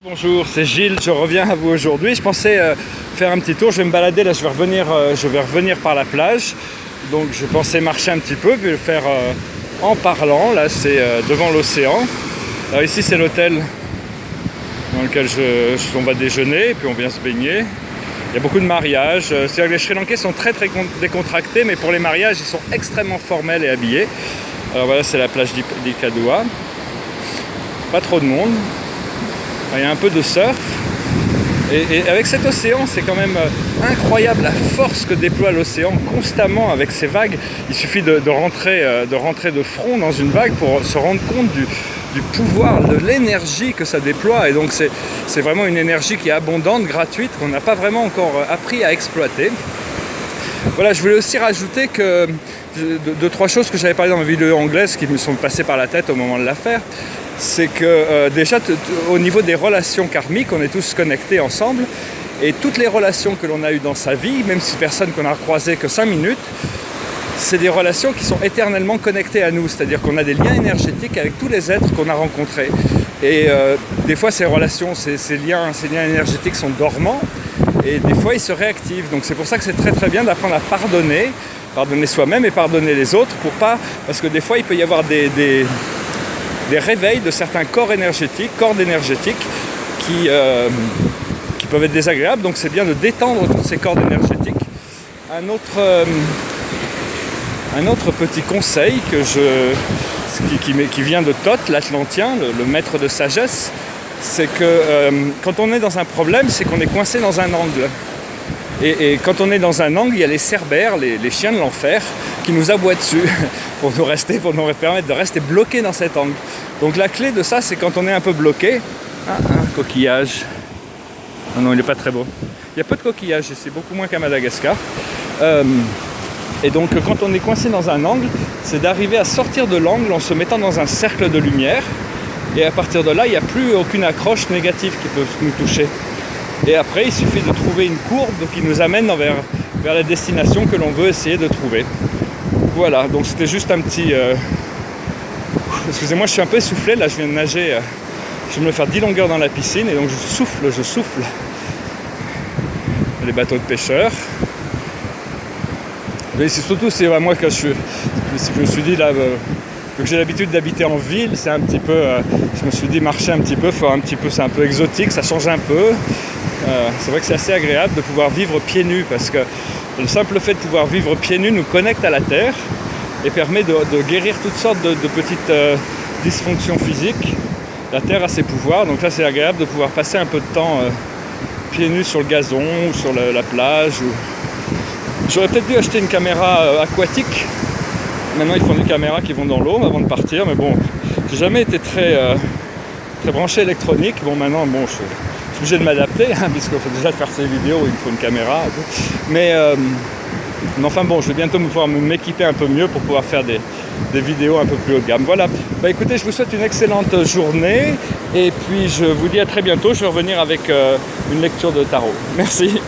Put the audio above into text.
Bonjour, c'est Gilles, je reviens à vous aujourd'hui. Je pensais faire un petit tour, je vais me balader, là je vais revenir par la plage. Donc je pensais marcher un petit peu, puis le faire en parlant. Là c'est devant l'océan. Alors ici c'est l'hôtel dans lequel on va déjeuner, et puis on vient se baigner. Il y a beaucoup de mariages, c'est-à-dire que les Sri Lankais sont très décontractés, mais pour les mariages ils sont extrêmement formels et habillés. Alors voilà, c'est la plage d'Ikadua. Pas trop de monde. Il y a un peu de surf. Et avec cet océan, c'est quand même incroyable la force que déploie l'océan constamment avec ces vagues. Il suffit de rentrer de front dans une vague pour se rendre compte du pouvoir, de l'énergie que ça déploie. Et donc c'est vraiment une énergie qui est abondante, gratuite, qu'on n'a pas vraiment encore appris à exploiter. Voilà, je voulais aussi rajouter que deux, trois choses que j'avais parlé dans ma vidéo anglaise qui me sont passées par la tête au moment de la faire. C'est que déjà au niveau des relations karmiques, on est tous connectés ensemble, et toutes les relations que l'on a eues dans sa vie, même si personne qu'on a croisé que 5 minutes, c'est des relations qui sont éternellement connectées à nous, c'est-à-dire qu'on a des liens énergétiques avec tous les êtres qu'on a rencontrés. Et des fois ces relations, ces liens énergétiques sont dormants, et des fois ils se réactivent. Donc c'est pour ça que c'est très très bien d'apprendre à pardonner soi-même et pardonner les autres, parce que des fois il peut y avoir des réveils de certains cordes énergétiques qui peuvent être désagréables, donc c'est bien de détendre toutes ces cordes énergétiques. Un autre petit conseil qui vient de Thoth, l'Atlantien, le maître de sagesse, c'est que quand on est dans un problème, c'est qu'on est coincé dans un angle. Et quand on est dans un angle, il y a les cerbères, les chiens de l'enfer, qui nous aboient dessus pour nous permettre de rester bloqués dans cet angle. Donc la clé de ça, c'est quand on est un peu bloqué. Ah, un coquillage. Oh non, il n'est pas très beau. Il y a peu de coquillages ici, beaucoup moins qu'à Madagascar. Et donc quand on est coincé dans un angle, c'est d'arriver à sortir de l'angle en se mettant dans un cercle de lumière. Et à partir de là, il n'y a plus aucune accroche négative qui peut nous toucher. Et après, il suffit de trouver une courbe qui nous amène vers la destination que l'on veut essayer de trouver. Voilà, donc c'était juste un petit... Excusez-moi, je suis un peu essoufflé, là je viens de nager, je viens de me faire 10 longueurs dans la piscine, et donc je souffle. Les bateaux de pêcheurs. Mais c'est surtout, c'est moi que je me suis dit, là, vu que j'ai l'habitude d'habiter en ville, c'est un petit peu... je me suis dit, marcher un petit peu, c'est un peu exotique, ça change un peu. C'est vrai que c'est assez agréable de pouvoir vivre pieds nus, parce que le simple fait de pouvoir vivre pieds nus nous connecte à la terre et permet de guérir toutes sortes de petites dysfonctions physiques. La terre a ses pouvoirs, donc là c'est agréable de pouvoir passer un peu de temps pieds nus sur le gazon ou sur la plage. J'aurais peut-être dû acheter une caméra aquatique. Maintenant ils font des caméras qui vont dans l'eau avant de partir, mais bon, j'ai jamais été très branché électronique. Bon, maintenant je suis obligé de m'adapter, puisqu'il faut déjà faire ces vidéos, il faut une caméra. Mais enfin bon, je vais bientôt pouvoir m'équiper un peu mieux pour pouvoir faire des vidéos un peu plus haut de gamme. Voilà, écoutez, je vous souhaite une excellente journée, et puis je vous dis à très bientôt. Je vais revenir avec une lecture de tarot. Merci.